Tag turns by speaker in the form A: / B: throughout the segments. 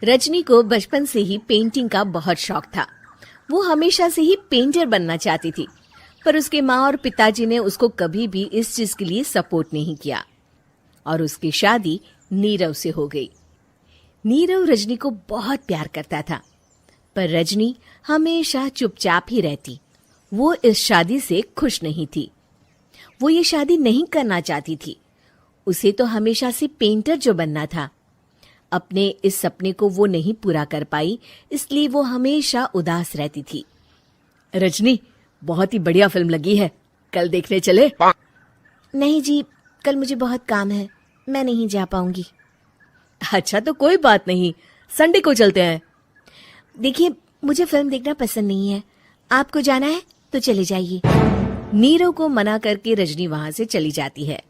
A: रजनी को बचपन से ही पेंटिंग का बहुत शौक था। वो हमेशा से ही पेंटर बनना चाहती थी, पर उसके माँ और पिताजी ने उसको कभी भी इस चीज के लिए सपोर्ट नहीं किया और उसकी शादी नीरव से हो गई। नीरव रजनी को बहुत प्यार करता था, पर रजनी हमेशा चुपचाप ही रहती। वो इस शादी से खुश नहीं थी। वो ये शादी नहीं करना चाहती थी। उसे तो हमेशा से पेंटर जो बनना था। अपने इस सपने को वो नहीं पूरा कर पाई, इसलिए वो हमेशा उदास रहती थी। रजनी, बहुत ही बढ़िया फिल्म लगी है, कल देखने चले?
B: नहीं जी, कल मुझे बहुत काम है, मैं नहीं जा पाऊंगी।
A: अच्छा तो कोई बात नहीं, संडे को चलते हैं।
B: देखिए, मुझे फिल्म देखना पसंद नहीं है। आपको जाना है तो चले जाइए।
A: नीरव को मना करके रजनी वहां से चली जाती है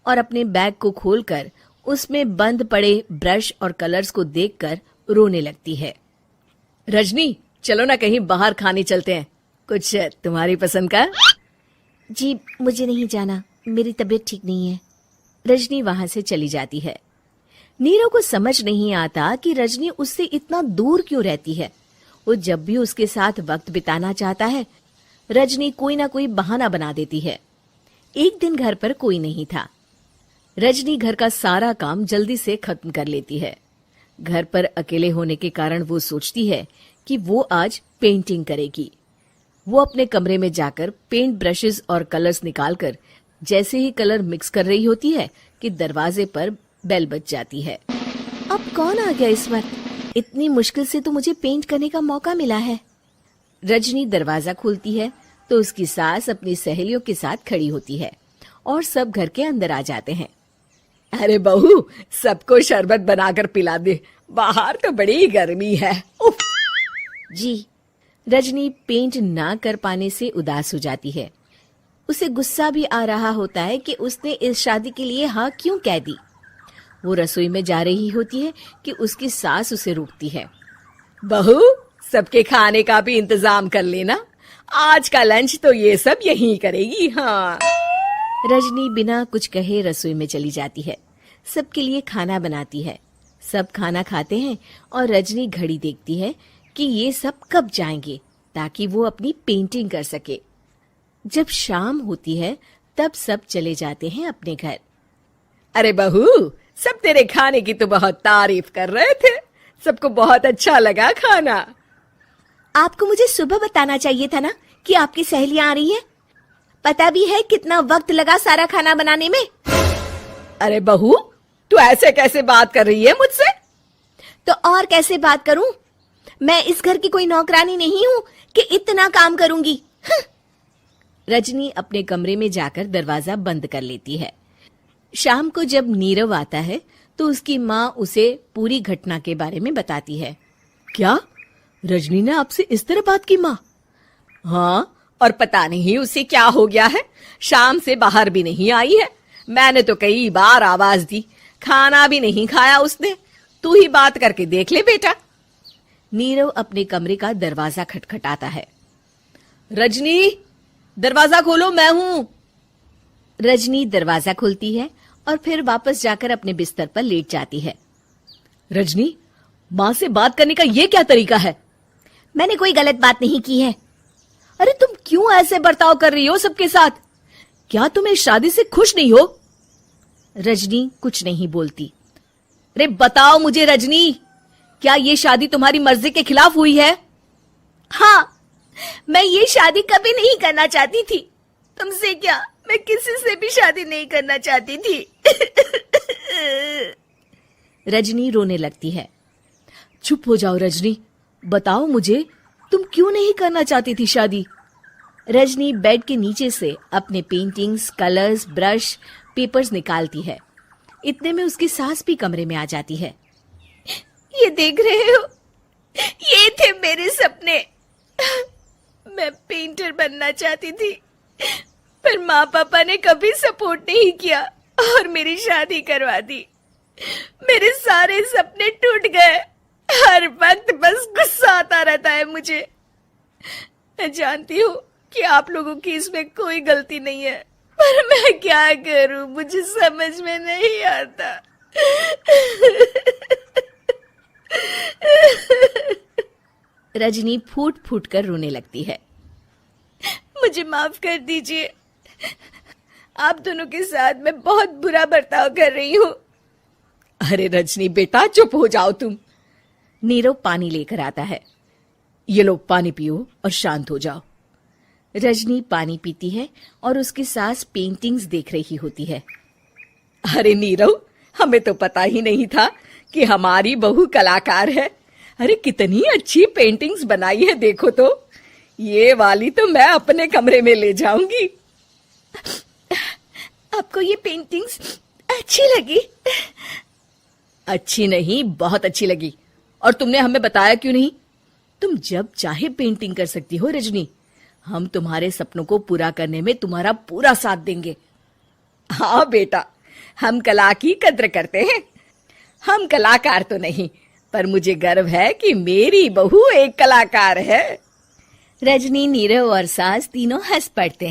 A: और अपने बैग को खोलकर उसमें बंद पड़े ब्रश और कलर्स को देखकर रोने लगती है। रजनी, चलो ना कहीं बाहर खाने चलते हैं, कुछ तुम्हारी पसंद का।
B: जी, मुझे नहीं जाना, मेरी तबीयत ठीक नहीं है।
A: रजनी वहां से चली जाती है। नीरव को समझ नहीं आता कि रजनी उससे इतना दूर क्यों रहती है। वो जब भी उसके साथ वक्त बिताना चाहता है, रजनी कोई ना कोई बहाना बना देती है। एक दिन घर पर कोई नहीं था। रजनी घर का सारा काम जल्दी से खत्म कर लेती है। घर पर अकेले होने के कारण वो सोचती है कि वो आज पेंटिंग करेगी। वो अपने कमरे में जाकर पेंट ब्रशेस और कलर्स निकालकर जैसे ही कलर मिक्स कर रही होती है कि दरवाजे पर बेल बज जाती है।
B: अब कौन आ गया इस वक्त? इतनी मुश्किल से तो मुझे पेंट करने का मौका मिला है।
A: रजनी दरवाजा खोलती है तो उसकी सास अपनी सहेलियों के साथ खड़ी होती है और सब घर के अंदर आ जाते हैं। अरे बहू, सबको शरबत बनाकर पिला दे, बाहर तो बड़ी गर्मी है। उफ।
B: जी।
A: रजनी पेंट ना कर पाने से उदास हो जाती है। उसे गुस्सा भी आ रहा होता है कि उसने इस शादी के लिए हाँ क्यों कह दी। वो रसोई में जा रही होती है कि उसकी सास उसे रोकती है। बहू, सबके खाने का भी इंतजाम कर लेना, आज का लंच तो ये सब यहीं करेगी। हाँ। रजनी बिना कुछ कहे रसोई में चली जाती है। सबके लिए खाना बनाती है। सब खाना खाते हैं और रजनी घड़ी देखती है कि ये सब कब जाएंगे ताकि वो अपनी पेंटिंग कर सके। जब शाम होती है तब सब चले जाते हैं अपने घर। अरे बहू, सब तेरे खाने की तो बहुत तारीफ कर रहे थे, सबको बहुत अच्छा लगा खाना।
B: आपको मुझे सुबह बताना चाहिए था ना कि आपकी सहेलियां आ रही हैं। पता भी है कितना वक्त लगा सारा खाना बनाने में।
A: अरे बहू, तू ऐसे कैसे बात कर रही है मुझसे?
B: तो और कैसे बात करूं? मैं इस घर की कोई नौकरानी नहीं हूं कि इतना काम करूंगी।
A: रजनी अपने कमरे में जाकर दरवाजा बंद कर लेती है। शाम को जब नीरव आता है तो उसकी माँ उसे पूरी घटना के बारे में बताती है। क्या रजनी ने आपसे इस तरह बात की माँ? हाँ, और पता नहीं उसे क्या हो गया है, शाम से बाहर भी नहीं आई है। मैंने तो कई बार आवाज दी, खाना भी नहीं खाया उसने। तू ही बात करके देख ले बेटा। नीरव अपने कमरे का दरवाजा खटखटाता है। रजनी, दरवाजा खोलो, मैं हूं। रजनी दरवाजा खोलती है और फिर वापस जाकर अपने बिस्तर पर लेट जाती है। रजनी, माँ से बात करने का ये क्या तरीका है?
B: मैंने कोई गलत बात नहीं की है।
A: अरे तुम क्यों ऐसे बर्ताव कर रही हो सबके साथ? क्या तुम इस शादी से खुश नहीं हो? रजनी कुछ नहीं बोलती। अरे बताओ मुझे रजनी, क्या ये शादी तुम्हारी मर्जी के खिलाफ हुई है?
B: हाँ, मैं ये शादी कभी नहीं करना चाहती थी। तुमसे क्या, मैं किसी से भी शादी नहीं करना चाहती थी।
A: रजनी रोने लगती है। चुप हो जाओ रजनी, बताओ मुझे, तुम क्यों नहीं करना चाहती थी शादी? रजनी बेड के नीचे से अपने पेंटिंग्स, कलर्स, ब्रश, पेपर्स निकालती है। इतने में उसकी सास भी कमरे में आ जाती है।
B: ये देख रहे हो, ये थे मेरे सपने। मैं पेंटर बनना चाहती थी, पर माँ पापा ने कभी सपोर्ट नहीं किया और मेरी शादी करवा दी। मेरे सारे सपने टूट गए। हर वक्त बस गुस्सा आता रहता है मुझे। मैं जानती हूँ कि आप लोगों की इसमें कोई गलती नहीं है, पर मैं क्या करूं, मुझे समझ में नहीं आता।
A: रजनी फूट फूट कर रोने लगती है।
B: मुझे माफ कर दीजिए, आप दोनों के साथ मैं बहुत बुरा बर्ताव कर रही हूँ।
A: अरे रजनी बेटा चुप हो जाओ तुम। नीरव पानी लेकर आता है। ये लो पानी पियो और शांत हो जाओ। रजनी पानी पीती है और उसकी सास पेंटिंग्स देख रही होती है। अरे नीरव, हमें तो पता ही नहीं था कि हमारी बहू कलाकार है। अरे कितनी अच्छी पेंटिंग्स बनाई है, देखो तो। ये वाली तो मैं अपने कमरे में ले जाऊंगी।
B: आपको ये पेंटिंग्स अच्छी लगी?
A: अच्छी नहीं, बहुत अच्छी लगी। और तुमने हमें बताया क्यों नहीं? तुम जब चाहे पेंटिंग कर सकती हो रजनी। हम तुम्हारे सपनों को पूरा करने में तुम्हारा पूरा साथ देंगे। हाँ बेटा, हम कला की कद्र करते हैं। हम कलाकार तो नहीं, पर मुझे गर्व है कि मेरी बहू एक कलाकार है। रजनी, नीरव और सास तीनों हंस पड़ते हैं।